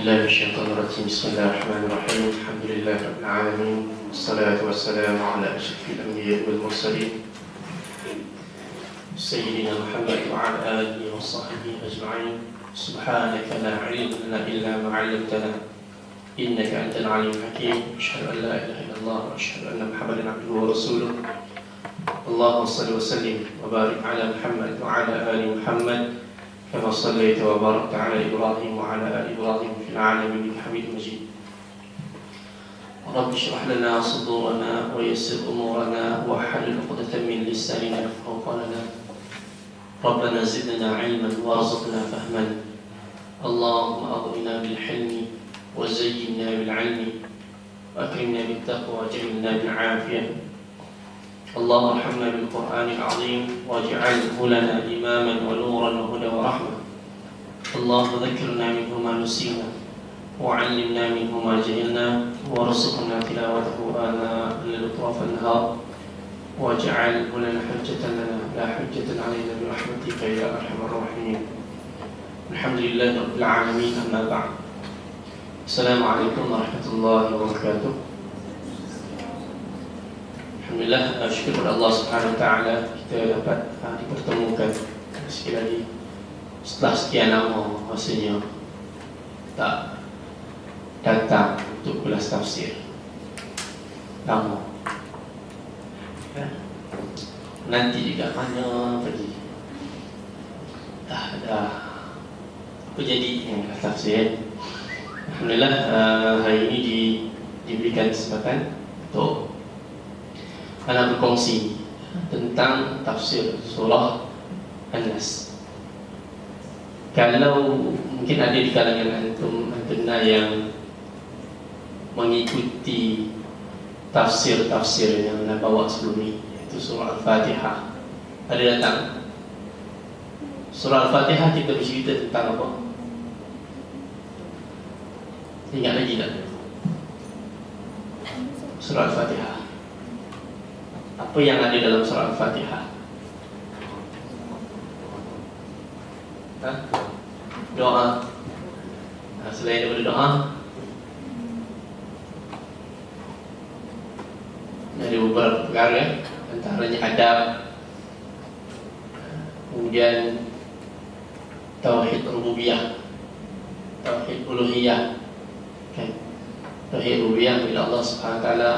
بالله من الشيطان الرجيم. بسم الله الرحمن الرحيم. الحمد لله رب العالمين، والصلاة والسلام على أشرف الأنبياء والمرسلين سيدنا محمد وعلى آله وصحبه أجمعين. سبحانك لا علم لنا إلا ما علمتنا إنك أنت العليم الحكيم. أشهد أن لا إله إلا الله وأشهد أن محمدا عبده ورسوله. اللهم صل وسلم وبارك على محمد وعلى آل محمد كما صليت وباركت على إبراهيم وعلى آل إبراهيم في العالمين إنك حميد مجيد. رب اشرح لنا صدورنا ويسر أمورنا واحلل عقدة من لساننا يفقهوا قولنا. ربنا زدنا علما وارزقنا فهما. اللهم أغننا بالحلم وزينا بالعلم وأكرمنا بالتقوى وجعلنا بالعافية. اللهم ارحمنا بالقرآن العظيم واجعله لنا إماما ونورا وهدى ورحمة. اللهم ذكرنا منه ما نسينا وعلمنا منه ما جهلنا وارزقنا تلاوته آناء الليل وأطراف النهار واجعله لنا حجة لنا لا حجة علينا برحمتك يا أرحم الراحمين. الحمد لله رب العالمين. أما بعد. السلام عليكم ورحمة الله وبركاته. Alhamdulillah, syukur kepada Allah Subhanahu Wa Taala kita dapat dipertemukan sekali lagi setelah sekian lama rasanya tak datang untuk kelas tafsir. Lama. Nanti juga mana pergi? Dah ada apa jadi kelas tafsir? Alhamdulillah, hari ini diberikan kesempatan untuk anak berkongsi tentang tafsir surah An-Nas. Kalau mungkin ada di kalangan antum yang mengikuti tafsir-tafsir yang anda bawa sebelum ini, iaitu surah Al-Fatihah, ada datang surah Al-Fatihah kita bercerita tentang apa? Ingat lagi tak? Surah Al-Fatihah, apa yang ada dalam surah Al-Fatihah? Doa. Selain daripada doa, ada beberapa perkara, antaranya adab, kemudian tauhid rububiyah, tauhid uluhiyah. Tauhid rububiyah bila Allah Subhanahu Wa Taala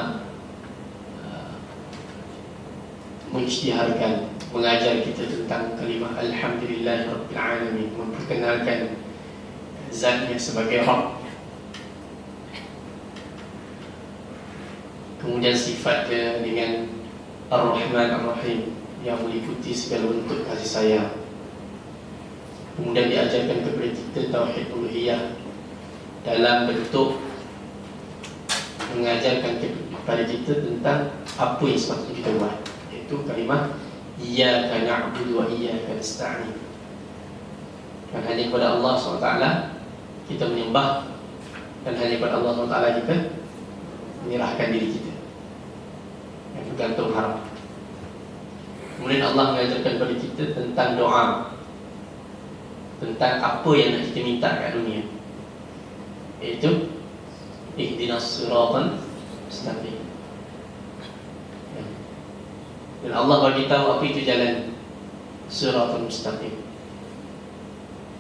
mengisytiharkan, mengajar kita tentang kalimah Alhamdulillah Rabbil Alamin, memperkenalkan zatnya sebagai Rabb. Kemudian sifatnya dengan Ar-Rahman Ar-Rahim yang meliputi segala bentuk kasih sayang. Kemudian diajarkan kepada kita tauhid uluhiyah dalam bentuk mengajarkan kepada kita tentang apa yang sepatutnya kita buat, itu kalimah iyyaka na'budu wa iyyaka nasta'in. Dan hanya kepada Allah SWT kita menyembah, dan hanya kepada Allah SWT kita menyerahkan diri kita, yang bergantung harap. Kemudian Allah mengajarkan kepada kita tentang doa, tentang apa yang nak kita minta kat dunia, iaitu ihdinas siratan mustaqim. Dan Allah bagi tahu apa itu jalan siratal mustaqim.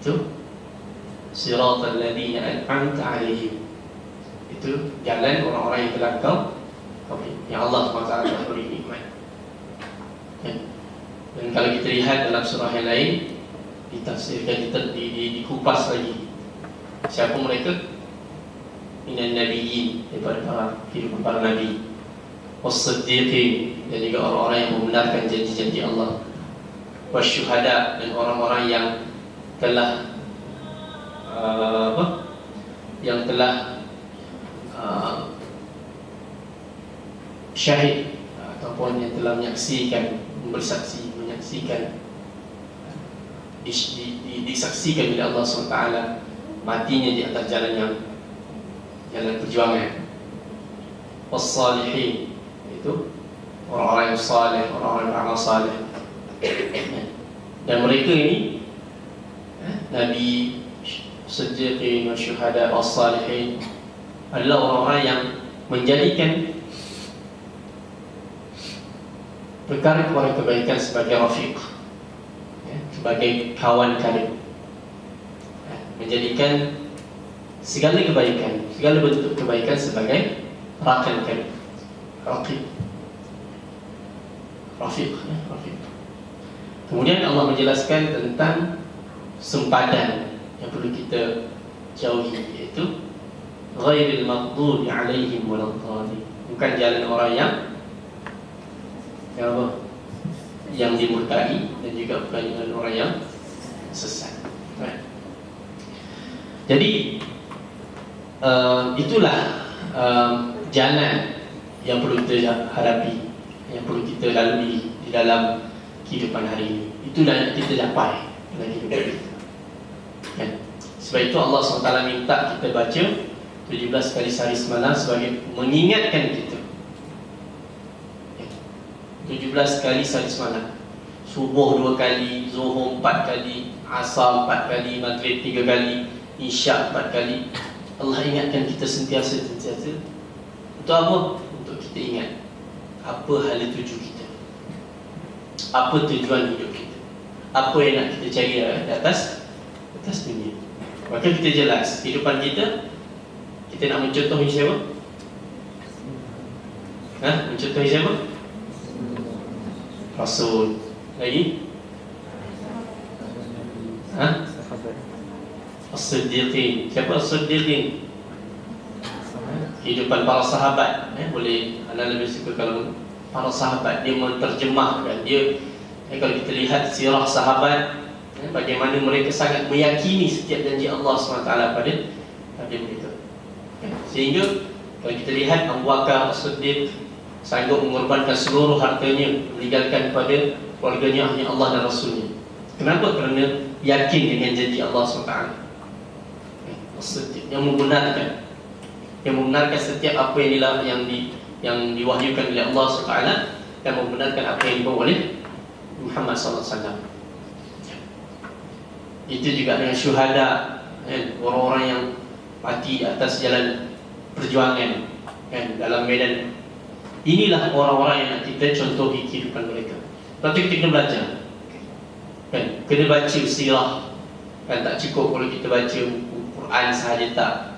Itu siratal ladzina an'amta 'alaihim. Itu jalan orang-orang yang telah kau yang Allah SWT telah beri nikmat. Dan kalau kita lihat dalam surah yang lain, ditafsirkan, dikupas lagi siapa mereka. Minan nabiyyin, daripada para kehidupan para nabi, was-siddiqin, dan juga orang-orang yang membenarkan janji-janji Allah, wasyuhada, dan orang-orang yang telah syahid, ataupun yang telah menyaksikan, bersaksi, menyaksikan, disaksikan oleh Allah SWT matinya di atas jalan perjuangan. Was-salihin, itu orang-orang yang saleh, orang-orang yang beramal saleh. Dan mereka ini Nabi siddiqin, wasyuhada, wassalihin adalah orang-orang yang menjadikan perkara-perkara kebaikan sebagai rafiq, sebagai kawan karib, menjadikan segala kebaikan, segala bentuk kebaikan sebagai rakan karib, raqib, rafiq. Kemudian Allah menjelaskan tentang sempadan yang perlu kita jauhi, iaitu ghairil maghdubi alaihim waladdallin, bukan jalan orang yang apa? Yang dimurkai, dan juga bukan jalan orang yang sesat. Jadi itulah jalan yang perlu kita hadapi, yang perlu kita lalui di dalam kehidupan hari ini. Itulah yang kita capai dalam kehidupan kita. Sebab itu Allah SWT minta kita baca 17 kali sehari semalam sebagai mengingatkan kita. 17 kali sehari semalam. Subuh 2 kali, Zuhur 4 kali, Asar 4 kali, Maghrib 3 kali, Isyak 4 kali. Allah ingatkan kita sentiasa. Untuk apa? Untuk kita ingat apa hala tuju kita, apa tujuan hidup kita, apa yang nak kita cari di atas dunia. Maka kita jelas kehidupan kita nak mencontohi siapa? Mencontohi siapa? Rasul. Lagi? As-Siddiqin. Siapa As-Siddiqin? Kehidupan para sahabat. Boleh, anda lebih suka kalau para sahabat dia menterjemahkan. Dia kalau kita lihat sirah sahabat, bagaimana mereka sangat meyakini setiap janji Allah SWT pada mereka. Sehingga kalau kita lihat Abu Bakar As-Siddiq sanggup mengorbankan seluruh hartanya, meninggalkan kepada keluarganya hanya Allah dan Rasulnya. Kenapa? Kerana yakin dengan janji Allah SWT. As-Siddiq yang membenarkan setiap apa yang diwahyukan oleh Allah SWT, dan membenarkan apa yang dibawa oleh Muhammad SAW. Itu juga dengan syuhada, orang-orang yang mati atas jalan perjuangan, dalam medan. Inilah orang-orang yang nak kita contohi kehidupan mereka. Lepas tu kita kena belajar, kena baca sirah. Tak cukup kalau kita baca Quran sahaja, tak.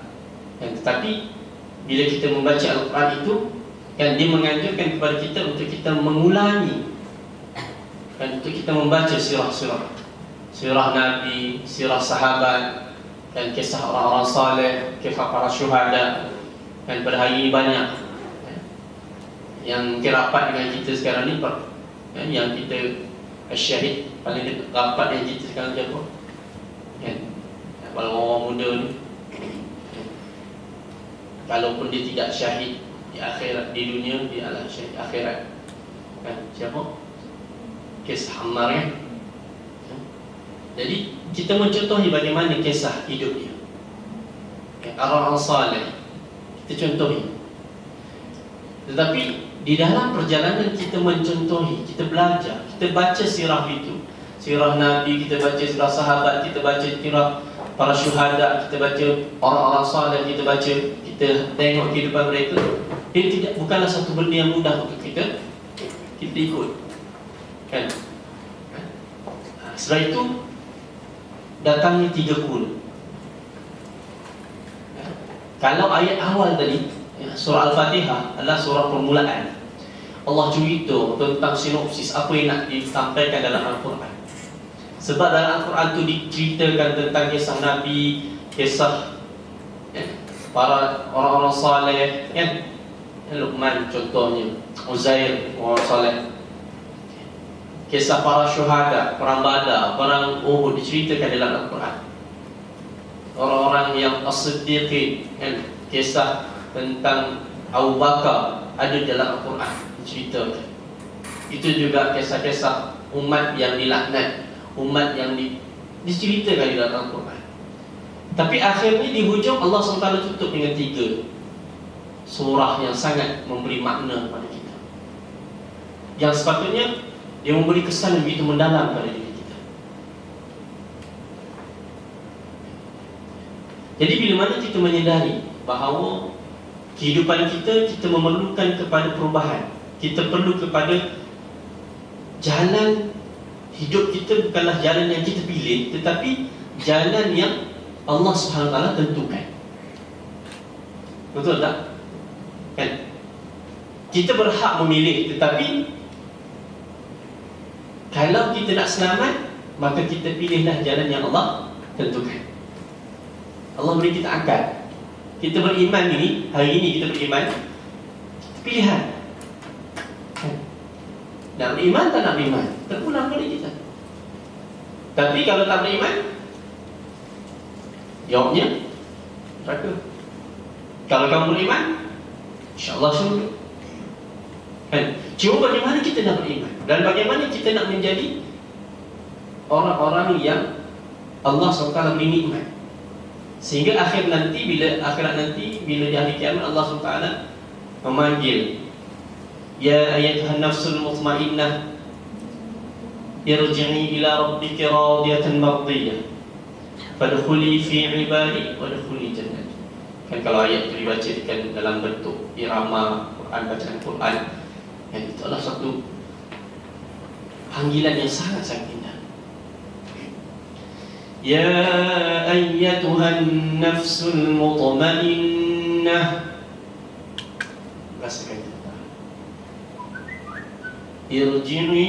Tetapi bila kita membaca Al-Quran itu, dia menganjurkan kepada kita untuk kita mengulangi, untuk kita membaca sirah-sirah, sirah Nabi, sirah sahabat, dan kisah orang-orang saleh, kisah para syuhada. Dan pada hari ini banyak yang rapat dengan kita sekarang ni, yang kita syahid paling rapat dengan kita sekarang siapa? Kalau orang muda ni, kalaupun dia tidak syahid di akhirat, di dunia, dia adalah syahid akhirat. Siapa? Kisah Ammar. Jadi kita mencontohi bagaimana kisah hidup dia. Orang-orang saleh kita contohi. Tetapi di dalam perjalanan kita mencontohi, kita belajar, kita baca sirah itu, sirah Nabi, kita baca sirah sahabat, kita baca sirah para syuhada, kita baca orang-orang saleh, kita tengok kehidupan mereka. Ini bukanlah satu benda yang mudah untuk kita ikut, kan? Sebab itu datangnya 3 kul. Kalau ayat awal tadi, surah Al-Fatihah adalah surah permulaan. Allah cerita tentang sinopsis apa yang nak disampaikan dalam Al-Quran. Sebab dalam Al-Quran itu diceritakan tentang kisah Nabi, kisah para orang-orang saleh, Luqman contohnya, Uzair orang saleh. Kisah para syuhada, perang Badar, perang Uhud diceritakan dalam Al-Quran. Orang-orang yang as-siddiqin, kisah tentang Abu Bakar ada dalam Al-Quran diceritakan. Itu juga kisah-kisah umat yang dilaknat, umat yang diceritakan di dalam Al-Quran. Tapi akhirnya di hujung Allah SWT tutup dengan 3 surah yang sangat memberi makna kepada kita, yang sepatutnya dia memberi kesan yang begitu mendalam pada diri kita. Jadi bila mana kita menyedari bahawa kehidupan kita memerlukan kepada perubahan, kita perlu kepada jalan hidup kita bukanlah jalan yang kita pilih, tetapi jalan yang Allah SWT tentukan. Betul tak? Kan? Kita berhak memilih, tetapi kalau kita nak selamat, maka kita pilihlah jalan yang Allah tentukan. Allah beri kita akal. Kita beriman ini, hari ini kita beriman, pilihan. Nak beriman tak nak beriman, terpulang pada kita. Tapi kalau tak beriman, jawabnya neraka. Kalau kamu beriman, InsyaAllah syurga. Kan? Cuma bagaimana kita nak beriman, dan bagaimana kita nak menjadi orang-orang yang Allah SWT beri nikmat, sehingga akhirat nanti, bila di hari kiamat Allah SWT memanggil, Ya ayyatuhan nafsul mutmainnah, irji'i ila rabbika radiyatan mardiyah, fadkhuli fi ibadi wadkhuli jannati. Kan kalau ayat itu dibacakan dalam bentuk irama Quran, bacaan Quran, yang itu adalah satu panggilan yang sangat-sangat indah. Ya ayyatuhan nafsul mutmainnah, rasakan kita, irji'i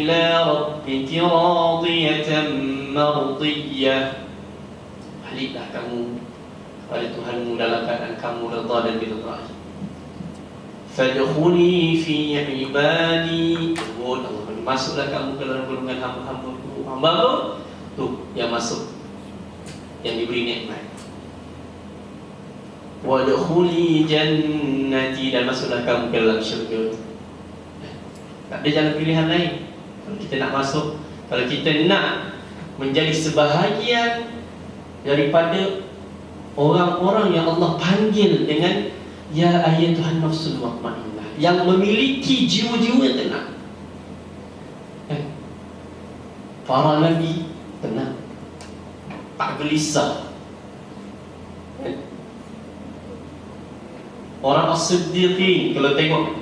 ila rabbiki radiyatan mardiyah, baliklah kamu kepada Tuhanmu dalam keadaan kamu redha dan diridai. Fadkhuli fi ibadi, masuklah kamu ke dalam golongan hamba-hambaku. Hamba tu yang masuk, yang diberi nikmat. Wadkhuli jannati, dan masuklah kamu ke dalam syurga. Tak ada jalan pilihan lain. Kalau kita nak masuk, kalau kita nak menjadi sebahagian daripada orang-orang yang Allah panggil dengan Ya ayyatuhan nafsul mutmainnah, yang memiliki jiwa-jiwa yang tenang. Para nabi tenang, tak gelisah. Orang as-siddiqin, kalau tengok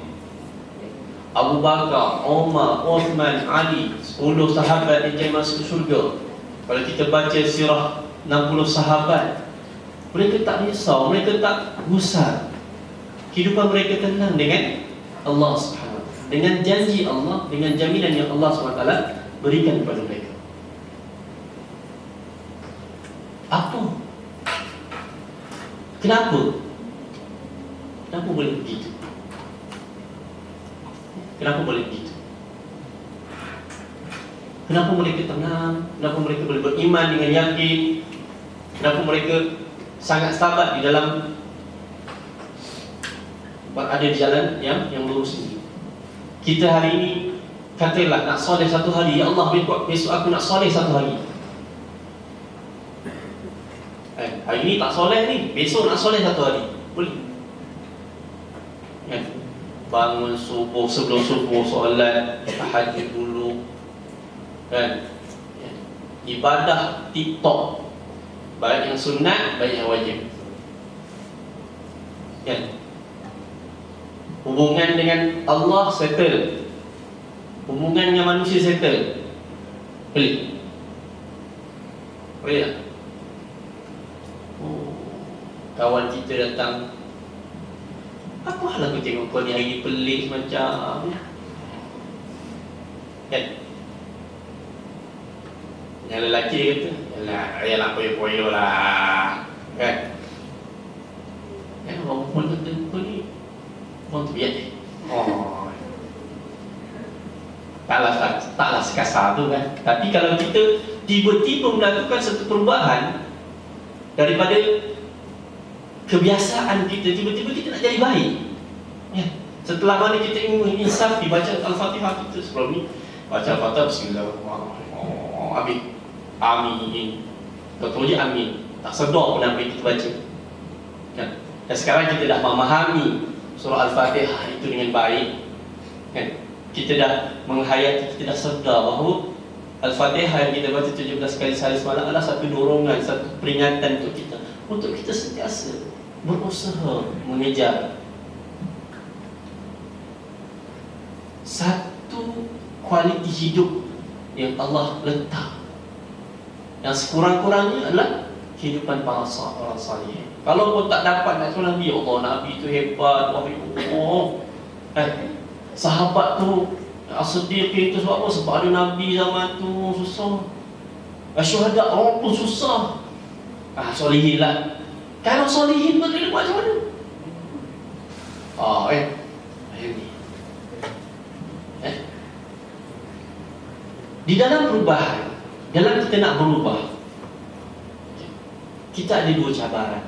Abu Bakar, Umar, Uthman, Ali, 10 sahabat yang masuk syurga. Kalau kita baca sirah 60 sahabat, mereka tak risau, mereka tak gusar. Kehidupan mereka tenang dengan Allah SWT, dengan janji Allah, dengan jaminan yang Allah SWT berikan kepada mereka. Apa? Kenapa? Kenapa boleh begitu? Kenapa boleh begitu? Kenapa mereka tenang? Kenapa mereka boleh beriman dengan yakin? Kenapa mereka sangat sabar di dalam berada di jalan yang lurus ini? Kita hari ini katalah nak soleh satu hari, Ya Allah besok aku nak soleh satu hari. Hari ini tak soleh ni, besok nak soleh satu hari, boleh? Bangun subuh, sebelum subuh solat tahajud dulu, kan? Ibadah TikTok, baik yang sunat, baik yang wajib, kan? Hubungan dengan Allah settle, hubungan dengan manusia settle, boleh? Boleh tak? Kawan kita datang, apa hal aku tengok kau ni hari ni pelik macam, kan? Yang lelaki kata, yalah poyo-poyo lah, kan? Orang perempuan kata, kau ni orang terbiak je. Taklah sekasar tu, kan? Tapi kalau kita tiba-tiba melakukan satu perubahan daripada kebiasaan kita, tiba-tiba kita nak jadi baik, ya. Setelah mana kita ingin insaf, dibaca Al-Fatihah kita sebelum ni, baca Al-Fatihah Bismillahirrahmanirrahim, amin, betul je amin, tak sedar pun apa yang kita baca, kan? Dan sekarang kita dah memahami surah Al-Fatihah itu dengan baik, kan? Kita dah menghayati, kita dah sedar bahawa Al-Fatihah yang kita baca 17 kali sehari semalam adalah satu dorongan, satu peringatan untuk kita untuk kita sentiasa berusaha mengejar satu kualiti hidup yang Allah letak, yang sekurang-kurangnya adalah kehidupan para orang salih. Kalau pun tak dapat nak tolong Nabi, Allah Nabi tu hebat, wahai Allah. Sahabat tu As-Siddiq itu sebab apa? Sebab ada Nabi zaman tu susah. Syuhada orang pun susah. Solihin lah. Kalau solihin pun kena buat macam mana? Ini. Di dalam perubahan, dalam kita nak berubah, kita ada dua cabaran.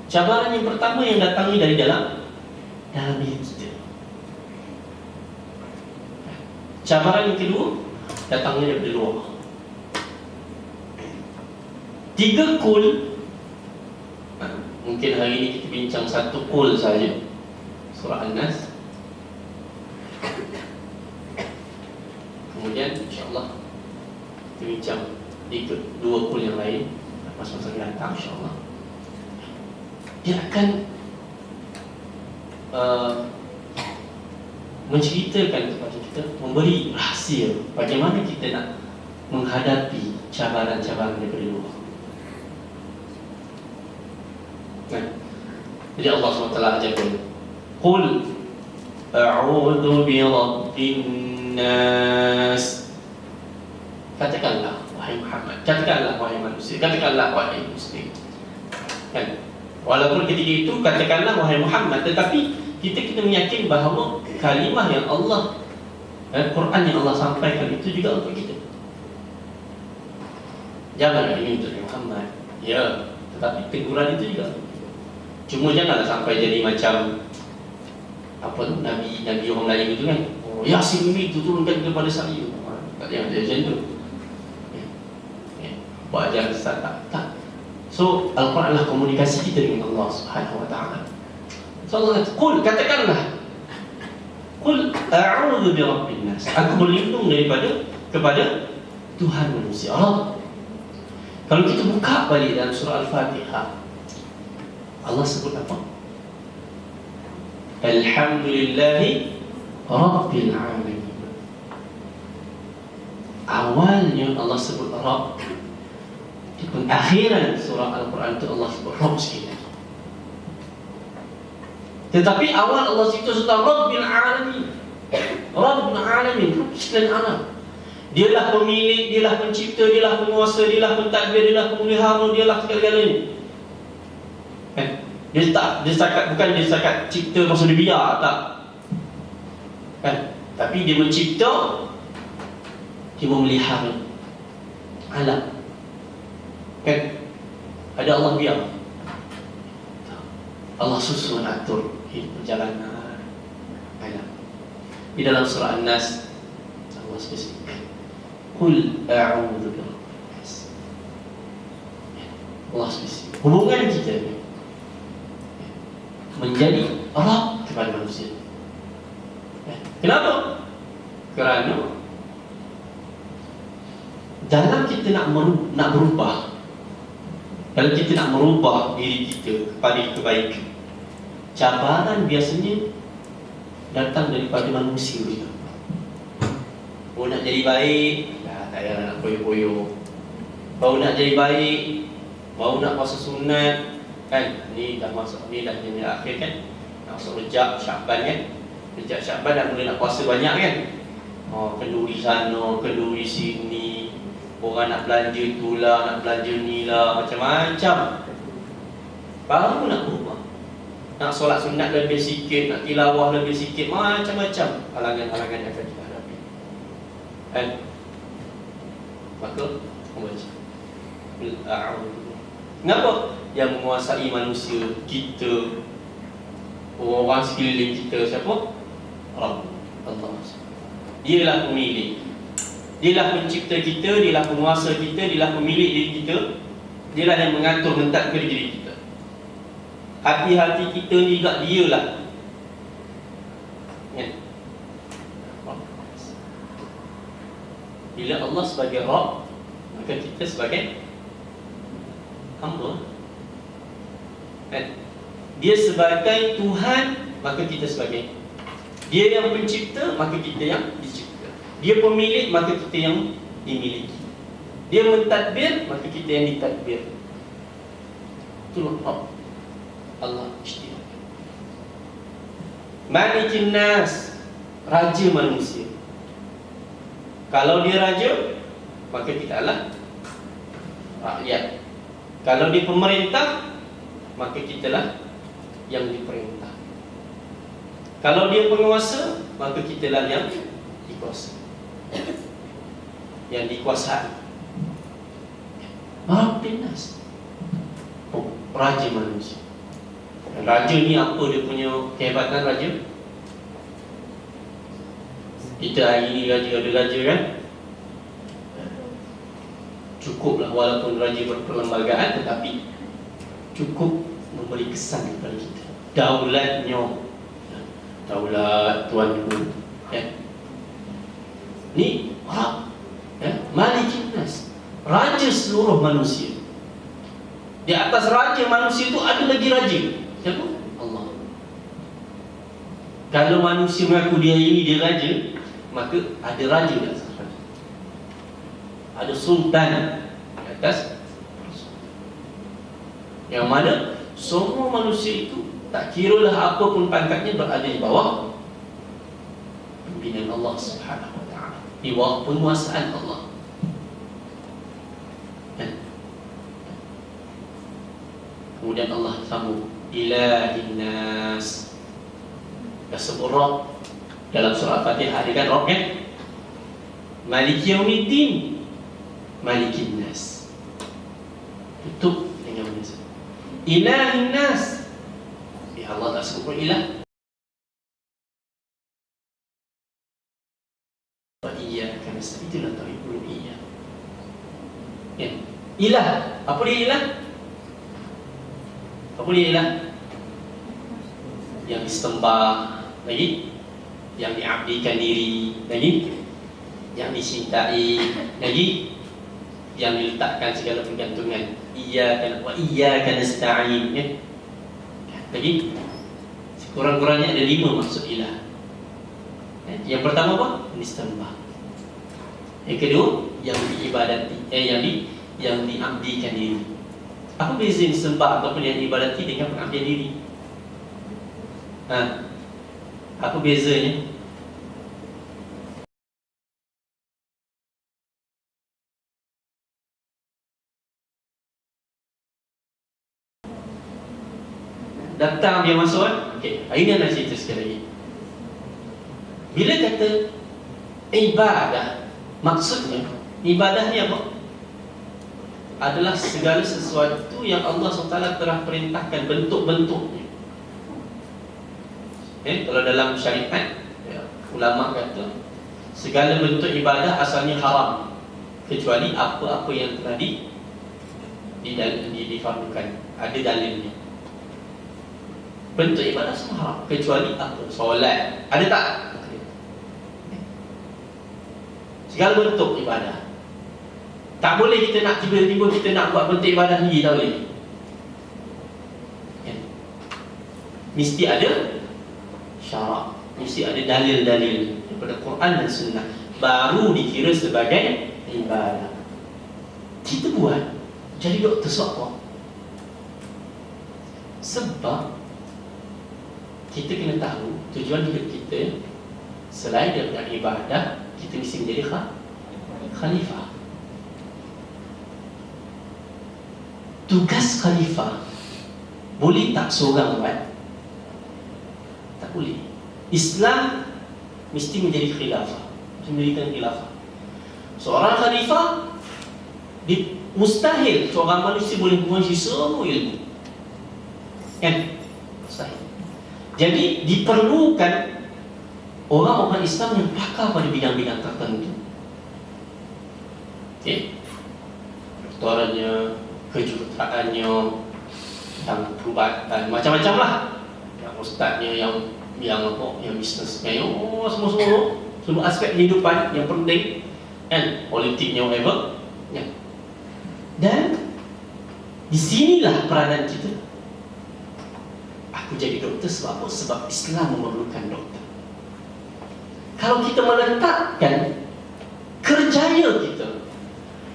Cabaran yang pertama yang datangnya dari dalam diri kita. Cabaran yang kedua datangnya dari luar. 3 kul. Mungkin hari ini kita bincang 1 kul saja, surah An-Nas. Kemudian insyaAllah kita bincang 2 kul yang lain masa-masa yang datang, insyaAllah. Dia akan menceritakan kepada kita, memberi rahsia bagaimana kita nak menghadapi cabaran-cabaran daripada luar. Jadi Allah SWT ajarkan, Qul a'udhu bi rabbin nas. Katakanlah wahai Muhammad, katakanlah wahai manusia, katakanlah wahai muslim. Kan? Walaupun ketika itu katakanlah wahai Muhammad, tetapi kita kena meyakini bahawa kalimah yang Allah, Quran yang Allah sampaikan itu juga untuk kita. Janganlah ini untuk Muhammad, ya, tetapi teguran itu juga. Cuma janganlah sampai jadi macam apa tu, nabi orang lain itu kan. Yasin ini itu turunkan kepada saya. Tak jangan macam tu. Buat ajaran sesat tak. So Al-Quran adalah komunikasi kita dengan Allah Subhanahu Wa Taala. So Allah kata, Qul, katakanlah, Qul a'udhu bi rabbin nas. Aku berlindung kepada Tuhan manusia. Kalau kita buka balik dalam surah Al-Fatihah, Allah sebut apa? Alhamdulillahi Rabbil Alamin. Awalnya Allah sebut Rabb, di pengakhiran surah Al-Quran itu Allah sebut Rabb sekali lagi. Tetapi awal Allah itu sudah Rabbil Alamin. Rabbil Alamin, Rabb sekalian alam. Dialah pemilik, dialah pencipta, dialah penguasa, dialah pentadbir, dialah pemelihara, dialah segala-galanya. Dia setakat cipta masa dia biar, tak. Tapi dia mencipta, dia memelihara alam. Ada Allah biar, Allah susun atur perjalanan alam. Di dalam surah An-Nas Allah spesifik, Qul a'udhu bi rabbin nas. Allah spesifik hubungan kita ni menjadi Rabb kepada manusia. Kenapa? Kerana dalam kita nak berubah, kalau kita nak merubah diri kita kepada kebaikan, cabaran biasanya datang daripada manusia juga. Baru nak jadi baik, tak payah nak poyo-poyo. Baru nak jadi baik, baru nak puasa sunat, kan? Ni dah masuk, ni dah jadi akhir kan? Nak masuk Rejab, Syakban kan? Rejab, Syakban dah mula nak puasa banyak kan? Kenduri sana, kenduri sini, orang nak belanja tu lah, nak belanja ni lah, macam-macam. Baru nak berubah, nak solat sunat lebih sikit, nak tilawah lebih sikit, macam-macam halangan-halangan yang akan kita hadapi. Maka membaca kenapa? Yang menguasai manusia, kita, orang sekeliling kita, siapa? Allah. Dialah pemilik, dialah pencipta kita, dialah penguasa kita, dialah pemilik diri kita, dialah yang mengatur mentadbir diri kita. Hati-hati kita ni juga dialah. Bila Allah sebagai Rabb, maka kita sebagai hamba. Dia sebagai Tuhan, maka kita sebagai. Dia yang pencipta, maka kita yang dicipta. Dia pemilik, maka kita yang dimiliki. Dia mentadbir, maka kita yang ditadbir. Itulah Rabb, Allah istimewa. Malikin nas, raja manusia. Kalau dia raja, maka kita adalah rakyat. Kalau dia pemerintah, maka kitalah yang diperintah. Kalau dia penguasa, maka kitalah yang dikuasai, yang dikuasai. Malikin nas, raja manusia. Dan raja ni apa dia punya kehebatan raja? Kita hari ni raja ada raja kan? Cukuplah walaupun raja berperlembagaan, tetapi cukup memberi kesan kepada kita. Daulatnya, daulat tuanku, ni Rab, Malikin nas, raja seluruh manusia. Di atas raja manusia itu ada lagi raja. Siapa? Allah. Kalau manusia mengaku dia ini dia raja, maka ada raja di atas raja. Ada sultan di atas. Yang mana semua manusia itu, tak kiralah apapun pangkatnya, berada di bawah pimpinan Allah Subhanahu wa ta'ala, di bawah penguasaan Allah. Kemudian Allah sambung, ilahin nas. Dah sebut Rabb dalam surah Fatihah, ada kan Rabb kan? Maliki yaumiddin, Malikin nas. Tutup dengan nas. Ilahin nas. Allah tak sebut ilah. Wa iyyaka nasta'in, itulah tauhid uluhiyah. Ya. Ilah, apa dia ilah? Apa dia ilah? Yang disembah lagi, yang diabdikan diri lagi, yang dicintai lagi, yang diletakkan segala pergantungan. Iyyaka wa iyyaka nasta'in, ya. Lagi sekurang-kurangnya ada 5 maksud ilah. Yang pertama apa? Disembah. Yang kedua, yang diibadati, yang diabdikan diri. Apa beza disembah ataupun yang diibadati dengan pengabdian diri? Apa bezanya? Datang dia masuk kan? Okey, hari ni nak cerita sekali lagi. Bila kata ibadah, maksudnya ibadah ni apa? Adalah segala sesuatu yang Allah SWT telah perintahkan bentuk-bentuknya. Kalau dalam syariat, ulama kata segala bentuk ibadah asalnya haram, kecuali apa-apa yang telah difardukan, ada dalilnya. Bentuk ibadah semua haram, kecuali apa? Solat, ada tak? Segala bentuk ibadah. Tak boleh kita nak tiba-tiba kita nak buat bentuk ibadah ni, tak boleh. Mesti ada syarak, mesti ada dalil-dalil daripada Quran dan Sunnah, baru dikira sebagai ibadah. Kita buat jadi doktor swasta sebab kita kena tahu tujuan hidup kita. Selain daripada ibadah, kita mesti menjadi khalifah. Tugas khalifah boleh tak seorang buat? Tak boleh. Islam mesti menjadi khilafah, mesti mendirikan khilafah. Seorang khalifah mustahil seorang manusia boleh menguasai semua ilmu, kan? Mustahil. Jadi diperlukan orang-orang Islam yang pakar pada bidang-bidang tertentu. Okey, doktorannya, kejurutaannya, yang perubatan, macam-macam lah. Yang ustaznya, yang bisnesnya, semua aspek kehidupan yang penting, kan? Politiknya, whatever, ya. Dan Di sinilah peranan kita. Aku jadi doktor sebab apa? Sebab Islam memerlukan doktor. Kalau kita meletakkan kerjaya kita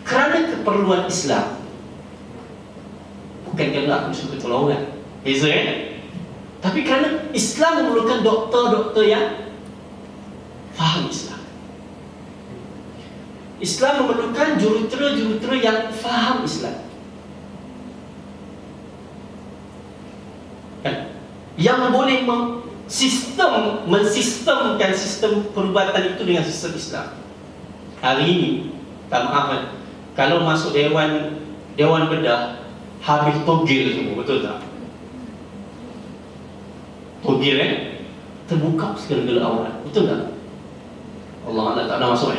kerana keperluan Islam, bukan kerana aku suka tolong orang, beza kan? Tapi kerana Islam memerlukan doktor-doktor yang faham Islam. Islam memerlukan jurutera-jurutera yang faham Islam, kan? Yang boleh mensistemkan sistem perubatan itu dengan sistem Islam. Hari ini, tak maaf, kalau masuk Dewan Bedah, habis togel semua, betul tak? Togel terbuka segala-gala awal, betul tak? Allah Anak tak nak masuk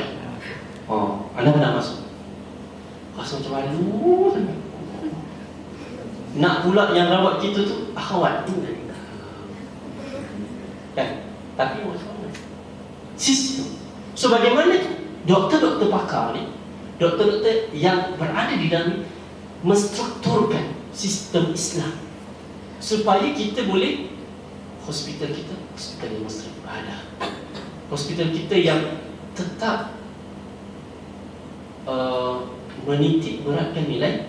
anda pernah masuk, rasa macam malu sangat. Nak pula yang rawat kita tu akhwat kan? Tapi macam mana sistem? So bagaimana doktor-doktor pakar ni, doktor-doktor yang berada di dalam menstrukturkan sistem Islam supaya kita boleh, hospital kita hospital yang mesti berada, hospital kita yang tetap menitik beratkan nilai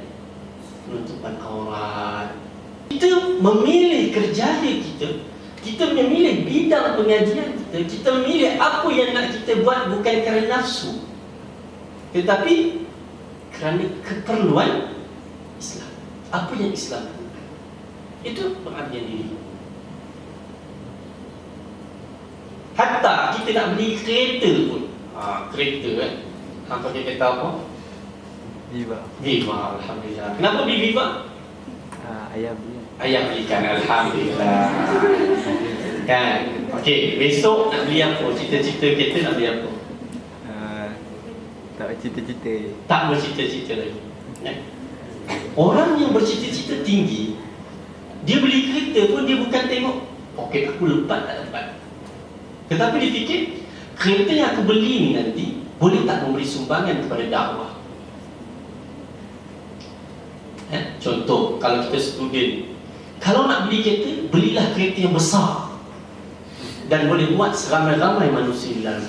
penutupan aurat. Kita memilih kerjaya kita memilih bidang pengajian kita memilih apa yang nak kita buat bukan kerana nafsu, tetapi kerana keperluan Islam. Apa yang Islam itu pengabdian diri. Hatta kita nak beli kereta pun, kereta apa kita tahu apa? Viva, alhamdulillah. Kenapa beli Viva? Ayah belikan, alhamdulillah. Kan? Okey, besok nak beli apa? Cita-cita kita nak beli apa? Tak bercita-cita. Tak bercita-cita lagi. Orang yang bercita-cita tinggi, dia beli kereta pun dia bukan tengok poket aku lebat tak lebat, tetapi dia fikir kereta yang aku beli ni nanti boleh tak memberi sumbangan kepada dakwah. Contoh, kalau kita student, kalau nak beli kereta, belilah kereta yang besar dan boleh muat seramai-ramai manusia di dalam.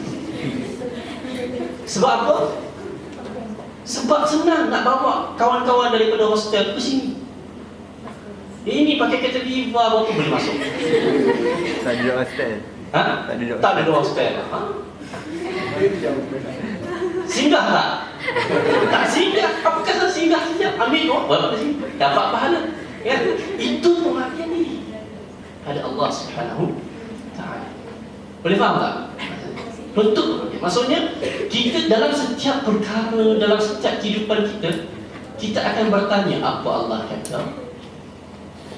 Sebab apa? Sebab senang nak bawa kawan-kawan daripada hostel ke sini. Ini pakai kereta Viva baru boleh masuk. Tak duduk hostel. Tak ada hostel. Singgah tak? Tak singgah. Apakah tak singgah saja? Ambil buat sini, dapat pahala. Ya, itu pengabdian diri pada Allah Subhanahu Taala. Boleh faham tak? Bentuk maksudnya kita dalam setiap perkara, dalam setiap kehidupan kita akan bertanya apa Allah kata,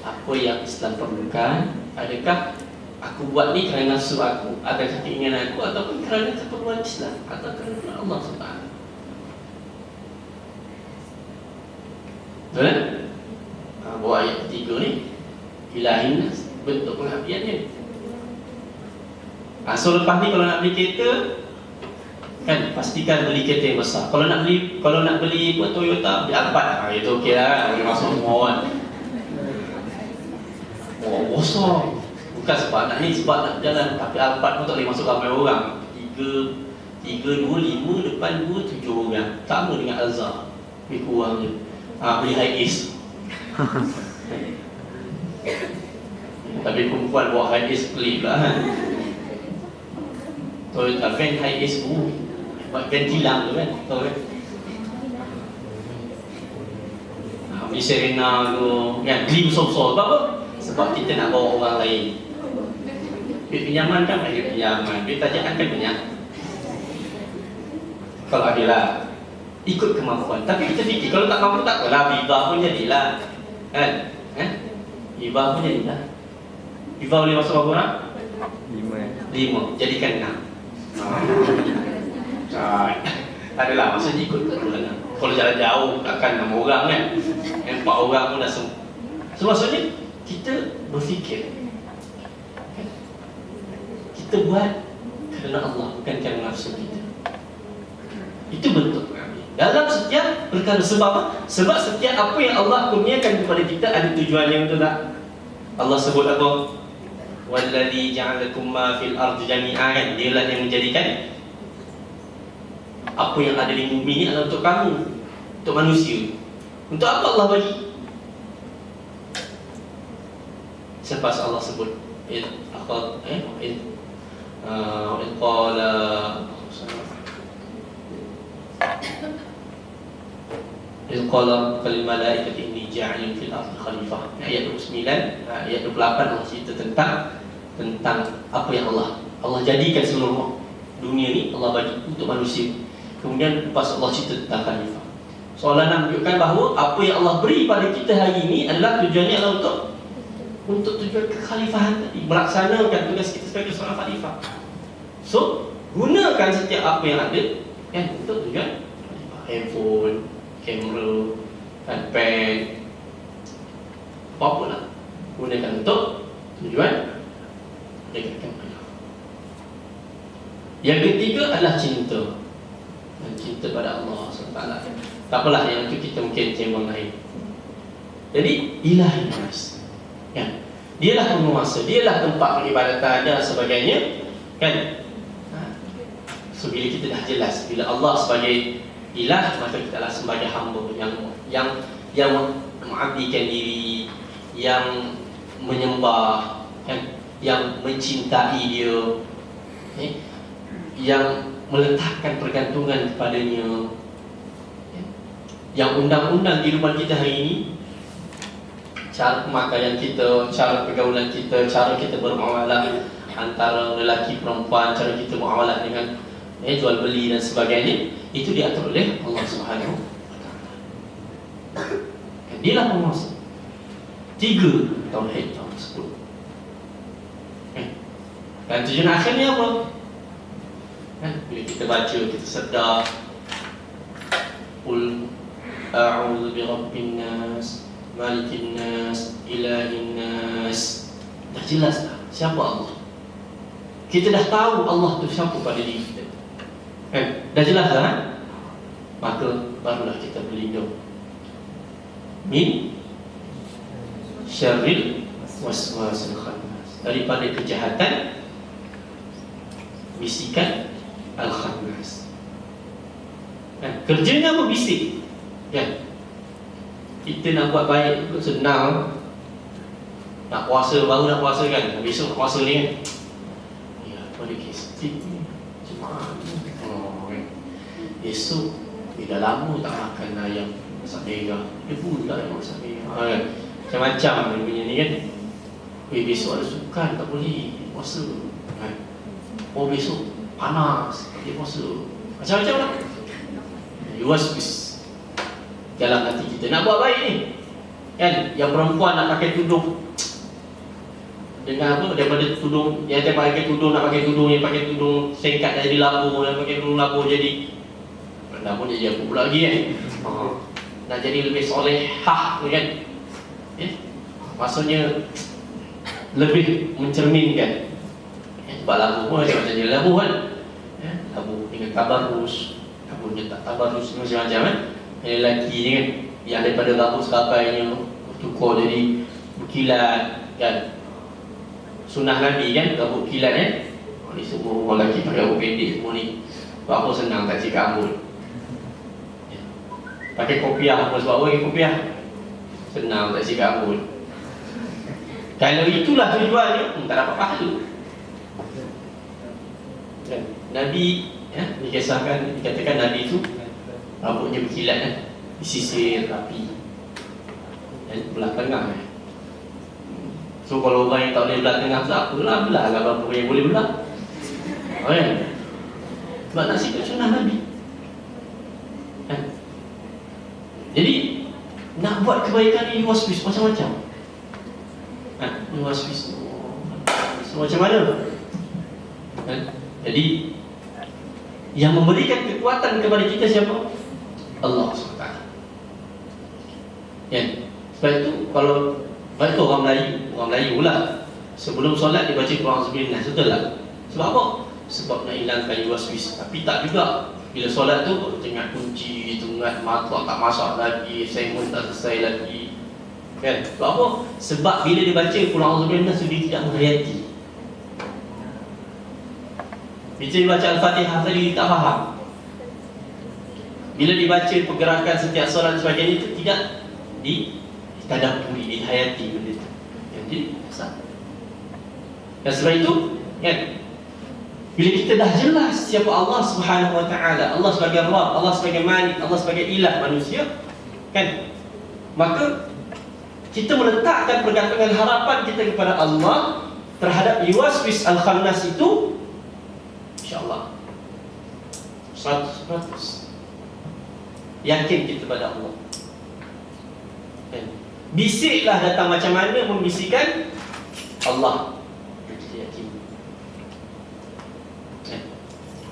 apa yang Islam perlukan, adakah aku buat ni kerana nafsu aku, adakah keinginan aku, ataupun kerana keperluan Islam atau kerana Allah Subhanahu. Betul? Bawa ayat ketiga ni, ilahin nas, bentuk pengabdiannya. So lepas ni kalau nak beli kereta, kan pastikan beli kereta yang besar. Kalau nak beli buat Toyota, beli Alphard. Itu okey lah, boleh masuk semua orang. Kosong. Bukan sebab nak ni, sebab nak jalan. Tapi Alphard pun tak boleh masuk ramai orang. 3, 2, 5, depan 2, 7 orang. Sama dengan Alza, lebih kurang je. Beli high ace. Tapi perempuan bawa high ace pelik pula kan. Toyota van high ace buat van tilang tu kan, tahu kan? Beli Serena tu kan, beli besar-besar. Sebab apa? Sebab kita nak bawa orang lain. Duit pinjaman kan banyak pinjaman, duit tajaan kan banyak. Kalau ada lah, ikut kemampuan. Tapi kita fikir kalau tak mampu tak apalah, Viva pun jadilah kan? Viva pun jadilah. Viva boleh masuk berapa orang? 5, jadikan 6. Adalah maksudnya ikut keturunan. Kalau jalan jauh takkan 6 orang kan, 4 orang pun dah semua. So maksudnya kita berfikir, kita buat kerana Allah, bukan kerana nafsu kita. Itu bentuk kami. dalam setiap perkara. Sebab apa? Sebab setiap apa yang Allah kurniakan kepada kita ada tujuannya, betul tak? Allah sebut apa? Walladzi ja'alakum ma fil ardi jami'an. Dialah yang menjadikan apa yang ada di bumi ini adalah untuk kamu, untuk manusia. Untuk apa Allah bagi? Selepas Allah sebut qala kal malaikati inni ja'ilun fil ardi khalifah. Ayat 29, ayat 28 Allah cerita tentang apa yang Allah jadikan seluruh dunia ni Allah bagi untuk manusia. Kemudian lepas Allah cerita tentang khalifah. Soalan nak menunjukkan bahawa apa yang Allah beri pada kita hari ini adalah tujuannya adalah untuk tujuan kekhalifahan tadi, melaksanakan tugas kita sebagai seorang khalifah. So, gunakan setiap apa yang ada kan untuk tujuan handphone, kamera, pen, apa-apa lah, gunakan untuk tujuan dekatkan Allah. Yang ketiga adalah cinta. Cinta pada Allah SWT. Tak apalah, yang itu kita mungkin sembang lain. Jadi ilahi nas, kan? Dialah penguasa, dialah tempat peribadatan dan sebagainya, kan? So bila kita dah jelas, bila Allah sebagai ilah, maka kita adalah sebagai hamba yang mengabdikan diri, yang menyembah, kan? Yang mencintai dia, yang meletakkan pergantungan kepadanya, yang undang-undang kehidupan kita hari ini, cara pemakaian kita, cara pergaulan kita, cara kita bermuamalah antara lelaki perempuan, cara kita muamalah dengan jual beli dan sebagainya, itu diatur oleh Allah Subhanahu wa Ta'ala. Dialah penguasa. 3 tauhid tersebut. Dan tujuan akhirnya apa? Bila kita baca, kita sedar, Qul a'udzu birabbin nas, malikin nas, ilahin nas. Dah jelas dah siapa Allah. Kita dah tahu Allah tu siapa pada diri kita. Dah jelas dah, kan? Maka barulah kita berlindung min syarril waswasil khannas, daripada kejahatan bisikan al-khannas. Kerjanya apa? Bisik, kan? Kita nak buat baik itu senang. Nak puasa, baru nak puasa kan, besok nak puasa ni kan, ya, pada kistik ni macam mana? Esok dah lama tak makan ayam masak merah, dia pula yang masak merah, kan? Macam-macam dia punya ni kan. Besok ada sukan, tak boleh puasa, kan? Oh besok panas, tak boleh puasa, macam-macam lah. Yuwas dalam hati kita nak buat baik ni, kan? Yang perempuan nak pakai tudung, dengan apa, daripada tudung yang dia pakai tudung, nak pakai tudung yang pakai tudung singkat jadi labu, yang pakai tudung labu jadi namun jadi apa pula lagi, kan? Nak jadi lebih solehah, kan? Maksudnya lebih mencerminkan. Sebab labu pun macam jadi labu, kan? Labu dengan tabarus, labunya tak tabarus, macam-macam, kan? Yang lelaki ni kan, yang daripada labu sekapainya tukar jadi berkilat, kan? Sunnah Nabi kan, rambut kilat, kan? Ni semua orang lelaki pakai rambut pendek semua ni. Sebab apa? Senang tak cik rambut. Pakai kopiah, apa sebab apa pakai kopiah? Senang tak cik rambut. Kalau itulah tujuannya, tak dapat pahala. Kan? Nabi, dikisahkan, dikatakan Nabi itu rambutnya berkilat, kan? Disisir rapi, dan belah tengah, kan? So kalau orang yang tak boleh belah tengah, tak apalah, belah lah rambut yang boleh belah, kan? Sebab nak sikap sunnah Nabi, kan? Jadi nak buat kebaikan ni waspis macam-macam, kan? Waspis macam mana, kan? Jadi yang memberikan kekuatan kepada kita siapa? Allah SWT, kan? Sebab itu kalau baik tu orang Melayu lah, sebelum solat dia baca Quran sebenarnya, betul lah. Sebab apa? Sebab nak hilangkan waswis. Tapi tak juga, Bila solat tu tengah kunci, tengah matlak tak masak lagi, sermon tak selesai lagi. Kan? Sebab apa? Sebab bila dia baca Qul a'udzu birabbin nas, dia tidak menghayati. Bila dia baca Al-Fatihah tadi dia tak faham. Bila dibaca pergerakan setiap solat dan sebagainya itu tidak ditadaburi, dihayati benda itu. Jadi salah. Dan sebab itu, kan? Bila kita dah jelas siapa Allah Subhanahu Wa Taala, Allah sebagai Rabb, Allah sebagai Malik, Allah sebagai ilah manusia, kan? Maka kita meletakkan pergantungan harapan kita kepada Allah terhadap Yuwaswis Al-Khannas itu, insya-Allah 100% yakin kita pada Allah. Kan? Bisiklah datang macam mana pun bisikan Allah.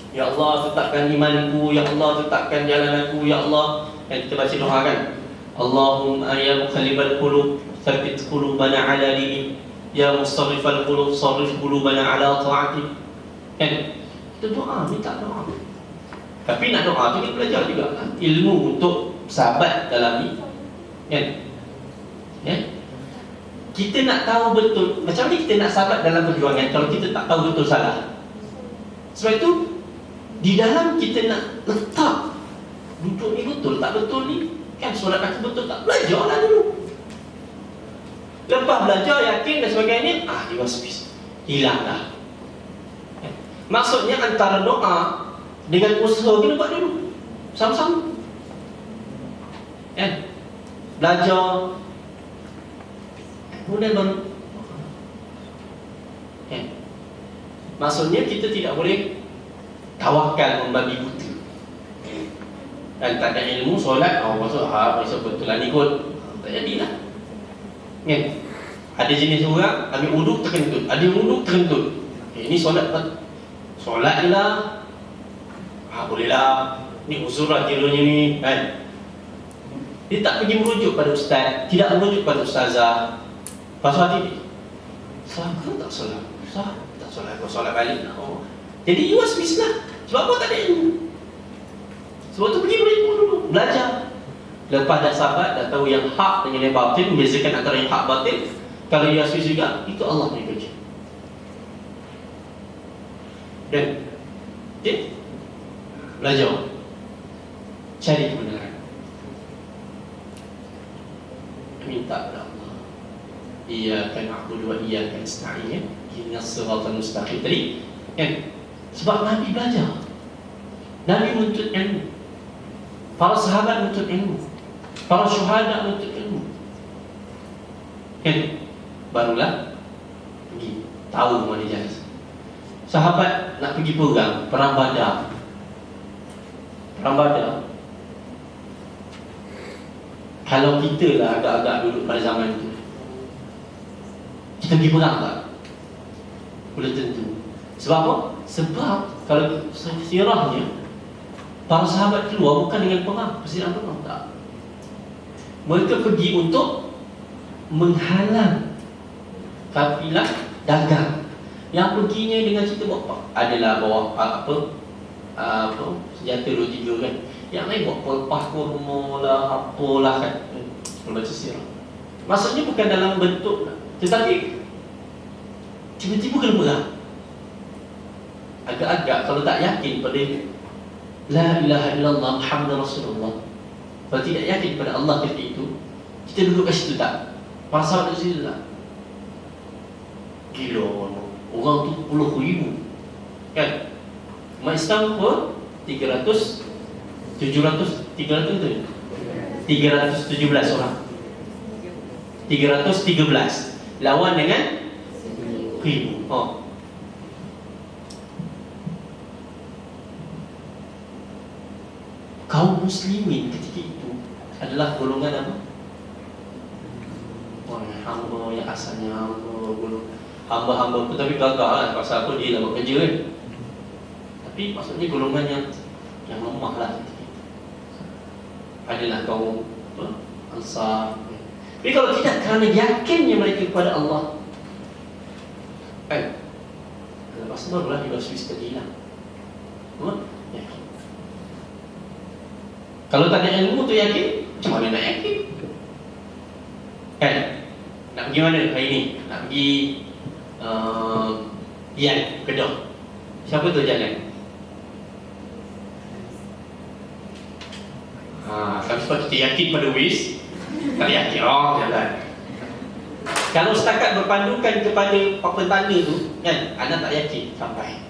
Ya Allah, tetapkan imanku. Ya Allah, tetapkan jalan aku. Ya Allah. Dan kita baca doa kan, Allahumma ya muqallibal qulub, tsabbit qulubana ala dinik. Ya musarrifal qulub, sarrif qulubana ala ta'atik. Kan? Kita doa, minta doa. Tapi nak doa tu kita belajar juga ilmu untuk sahabat dalami. Kan? Ya? Kita nak tahu betul. Macam mana kita nak sahabat dalam perjuangan kalau kita tak tahu betul salah? Sebab itu di dalam kita nak letak duduk ni betul tak betul ni, kan solat aku betul tak, belajarlah dulu. Lepas belajar yakin dan sebagainya, Yuwaswis hilang dah. Maksudnya antara doa dengan usaha kena buat dulu sama-sama. Kan? Belajar kemudian baru. Kan? Maksudnya kita tidak boleh tawakal membabi buta. Dan tak ada ilmu solat, maksud betulan ikut, tak jadilah. Kan? Ada jenis orang ambil wuduk terkentut, ada wuduk terkentut. Ini solat je lah. Bolehlah. Ni usurat kiranya ni, kan? Dia tak pergi merujuk pada ustaz, tidak merujuk pada ustazah. Pasal hati dia, salah ke tak salah? Salah, tak salah, kau solat balik lah. Jadi Yuwaswis lah. Sebab apa tak ada ilmu? Sebab tu pergi berilmu dulu, belajar. Lepas dah sahabat, dah tahu yang hak dengan yang batil, membezakan antara yang hak batil. Kalau Yuwaswis juga, itu Allah punya kerja. Dan okay? Belajar, cari kebenaran, minta kepada Allah. Iyyaka na'budu wa iyyaka nasta'in. Ihdinas siratal mustaqim tadi, kan? Sebab Nabi belajar, Nabi menuntut ilmu, para sahabat menuntut ilmu, para syuhada menuntut ilmu, kan? Barulah pergi tahu mana jalan. Sahabat nak pergi perang Badar. Perang Badar, kalau kita lah agak-agak duduk pada zaman itu, kita pergi perang tak? Boleh tentu. Sebab apa? Sebab kalau sirahnya, para sahabat keluar bukan dengan perang, persediaan perang, tak. Mereka pergi untuk menghalang kafilah dagang yang perginya dengan cerita buat apa? Adalah bawa senjata 2-3 kan. Yang lain buat pelepah kurma lah, apalah kan. Baca sirah. Maksudnya bukan dalam bentuk, tetapi tiba-tiba kena perang. Agak-agak kalau tak yakin pada La ilaha illallah Muhammad Rasulullah, kalau tidak yakin pada Allah ketika itu, kita duduk kat situ tak? Para sahabat duduk situ tak? Gila, orang tu 10,000 kan? Umat Islam apa? 317 orang, 313 lawan dengan 1,000. Kaum muslimin ketika itu adalah golongan apa? Hamba yang asalnya hamba-hamba tapi gagal lah. Pasal apa? Dia dah buat kerja kan. Tapi maksudnya golongan yang lemah lah. Adalah kaum Ansar. Tapi kalau tidak kerana yakinnya mereka kepada Allah, kan? Lepas tu barulah Yuwaswis terhilang. Yakin. Kalau tak ada ilmu tu yakin, macam mana nak yakin? Kan? Nak pergi mana hari ni? Nak pergi Yan, Kedah. Siapa tu jalan? Tapi sebab kita yakin pada Waze, tak yakin, jalan. Kalau setakat berpandukan kepada petanda tu, kan, anak tak yakin sampai.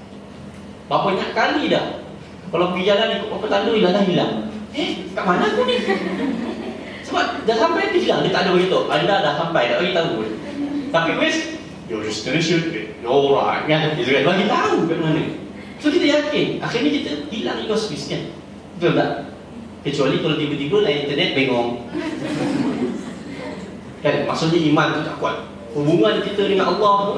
Berapa banyak kali dah kalau pergi jalan ikut petanda, hilang. Kat mana aku ni? Sebab dah sampai dia hilang, dia tak ada beritahu. Anda dah sampai, tak bagi tahu pun. Tapi Waze, your destination, you're right, kan? Dia bagi tahu kat mana. So kita yakin, akhirnya kita hilang your space, kan? Betul tak? Kecuali kalau tiba-tiba lain internet bengong. Kan, maksudnya iman tu tak kuat. Hubungan kita dengan Allah tu,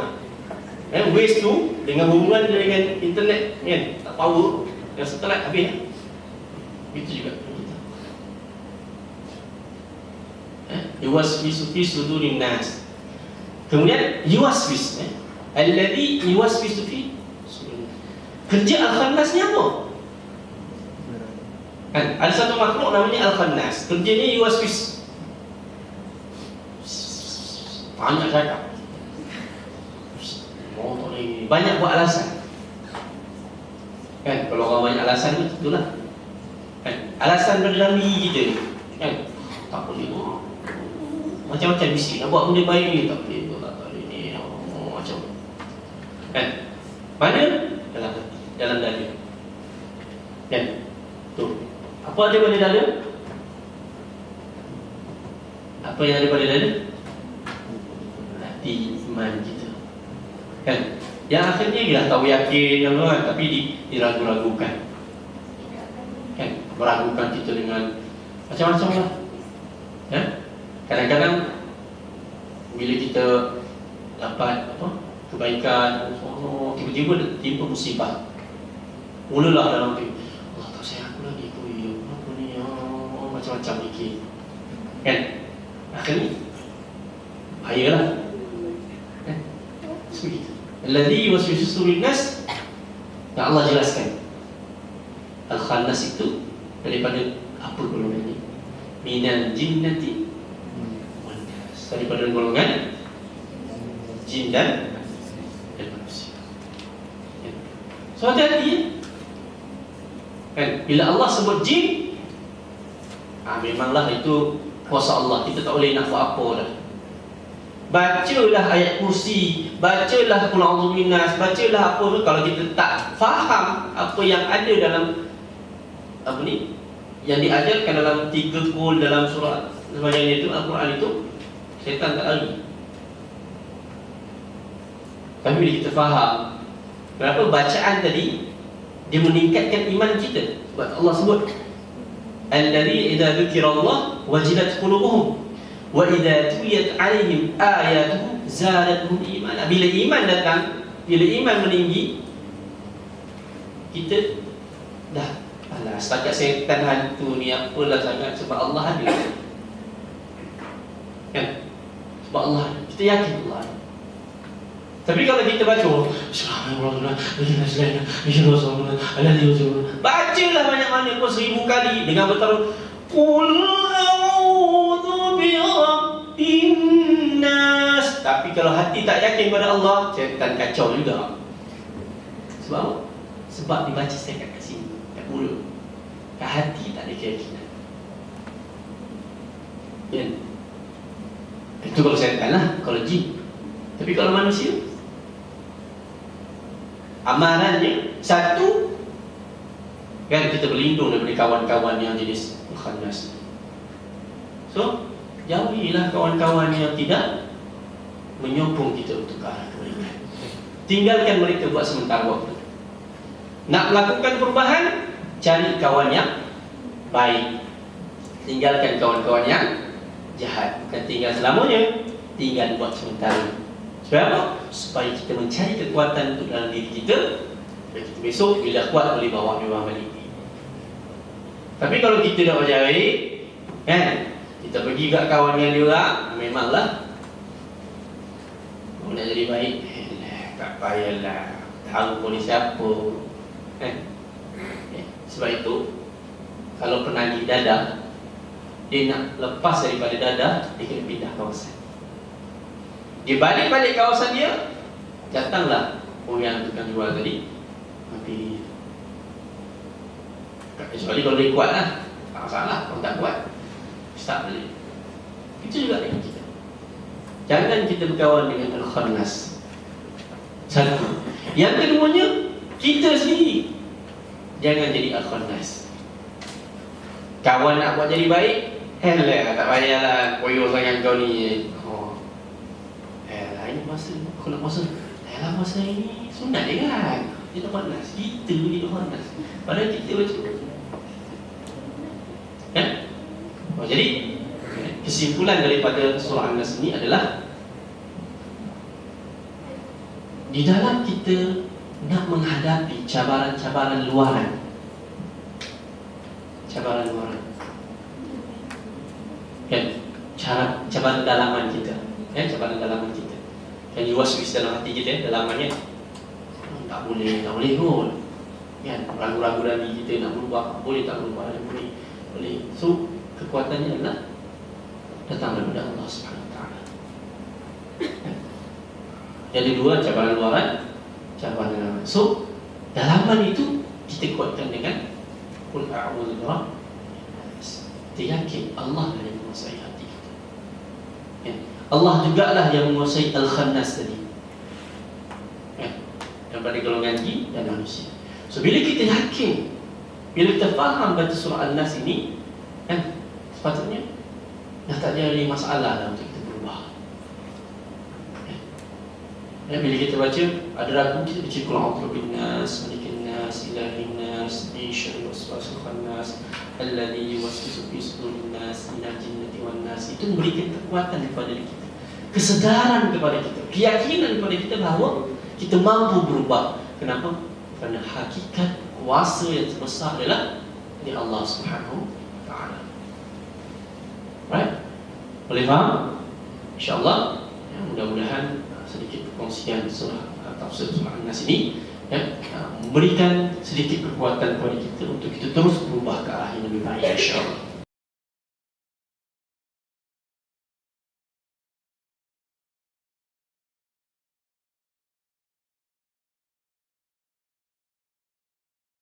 Waze tu dengan hubungan dia dengan internet, kan, tak power. Yang setelah habis. Itu juga kita. Yuwaswisu fi sudurin nas. Kemudian yuwaswis, alladhi yuwaswisu fi sudurin. Kerja al-khannas ni apa? Kan, ada satu makhluk namanya al-khannas. Kerjanya yuwaswis. Banyak cakap. Banyak buat alasan. Kan, kalau orang banyak alasan tu itulah. Kan, alasan dalam diri kita ni, kan, tak boleh. Macam-macam misi nak buat benda baik ni, tak boleh, tak boleh ni, macam. Kan, mana? Dalam dada. Kan, tu. Apa ada pada dada? Apa yang ada pada dada? Hati iman kita. Kan, yang akhirnya dia dah tahu yakin, kan, tapi diragu-ragukan. Kan, meragukan kita dengan macam-macam lah. Ya? Kadang-kadang bila kita dapat kebaikan, tiba-tiba timpa musibah. Mulalah dalam tu, Allah tak sayang aku lagi, apa ni, macam-macam fikir. Kan? Akhirnya bahayalah. Kan? Sebegitu. Alladhi yuwaswisu fi sudurin nas, yang Allah jelaskan. Al-khannas itu daripada apa golongan ini? Minal jinnati wan nas, daripada golongan jin dan manusia. So hati-hati. Kan, bila Allah sebut jin, memanglah itu kuasa Allah. Kita tak boleh nak buat apa dah. Bacalah ayat kursi, bacalah qul a'udzu binnas, bacalah apa tu. Kalau kita tak faham apa yang ada dalam yang diajarkan dalam 3 qul, dalam surah sebagainya itu, Al-Quran itu, syaitan tak lari. Tapi bila kita faham kenapa bacaan tadi dia meningkatkan iman kita. Sebab Allah sebut alladzi idza dzukirallah wajilat qulubuhum wa idza tuliyat alaihim ayatuhu zadatuhum imana. Bila iman datang, bila iman meninggi, kita dah, alah, setakat syaitan hantu ni apalah sangat, sebab Allah ada. Kan? Sebab Allah ada. Kita yakin Allah ada. Tapi kalau kita baca bacalah banyak-banyak pun 1000 kali dengan bertaruh qul a'udzu birabbin nas. Tapi kalau hati tak yakin pada Allah, syaitan kacau juga. Sebab apa? Sebab dibaca setakat kat sini, kat mulut. Kat hati tak ada keyakinan. Ya. Itu kalau syaitan lah, kalau jin. Tapi kalau manusia, amarannya satu, kan, kita berlindung daripada kawan-kawan yang jenis khannas. So, jauhilah kawan-kawan yang tidak menyokong kita untuk ke arah kebaikan. Tinggalkan mereka buat sementara waktu. Nak melakukan perubahan, cari kawan yang baik. Tinggalkan kawan-kawan yang jahat. Bukan tinggal selamanya, tinggal buat sementara. Supaya apa? Supaya kita mencari kekuatan untuk dalam diri kita, supaya kita besok bila kuat boleh bawa memang balik. Tapi kalau kita dah berjaya, kan, kita pergi kat kawan yang dia orang, memanglah nak jadi baik, tak payahlah tahu pun siapa, kan. Sebab itu kalau pernah di dada, dia nak lepas daripada dada, dia kena pindah kawasan. Dia balik kawasan dia, datanglah orang yang tukang jual tadi, mati. Kecuali kalau dia kuat lah, tak masalah. Kalau tak kuat, start balik. Itu juga dengan kita. Jangan kita berkawan dengan Al-Khannas. Satu. Yang keduanya, kita sendiri jangan jadi Al-Khannas. Kawan nak buat jadi baik, lah, tak payahlah koyo sangat kau ni. Ini masa aku nak masa. Masa ini sunat dia kan. Dia tak Khannas. Kita ni Khannas. Padahal kita macam kan? Jadi kesimpulan daripada surah An-Nas ini adalah di dalam kita nak menghadapi cabaran-cabaran luaran, kan? Cabaran dalaman kita, kan? Cabaran dalaman kita yang luas-luas dalam hati kita, dalamannya tak boleh kot, kan? Ragu-ragu dalam diri kita nak berubah, boleh tak berubah, boleh. So kekuatannya adalah datang daripada Allah Subhanahu Wa Taala. Jadi dua, cabaran luaran, cabaran dalaman. So dalaman itu kita kuatkan dengan Qul a'udzu birabbin nas. Kita yakin Allah lah yang menguasai hati kita, ya. Allah jugalah yang menguasai Al-Khannas tadi, ya, daripada golongan jin dan manusia. So bila kita yakin, bila kita faham baca surah An-Nas ini, kan, sepatutnya dah tak ada masalah lah untuk kita berubah. Ya, bila kita baca, ada ragu, kita baca Qul a'udzu birabbin nas, malikin nas, ilahin nas, min syarri waswasil khannas, alladzi yuwaswisu fi sudurin nas, minal jinnati wan nas. Itu memberikan kekuatan kepada kita, kesedaran kepada kita, keyakinan kepada kita bahawa kita mampu berubah. Kenapa? Kerana hakikat kuasa yang terbesar adalah di Allah Subhanahu Wa Taala. Right? Boleh faham? InsyaAllah, ya, mudah-mudahan sedikit perkongsian surah tafsir surah An-Nas ini, ya, memberikan sedikit kekuatan kepada kita untuk kita terus berubah ke arah yang lebih baik, insyaAllah.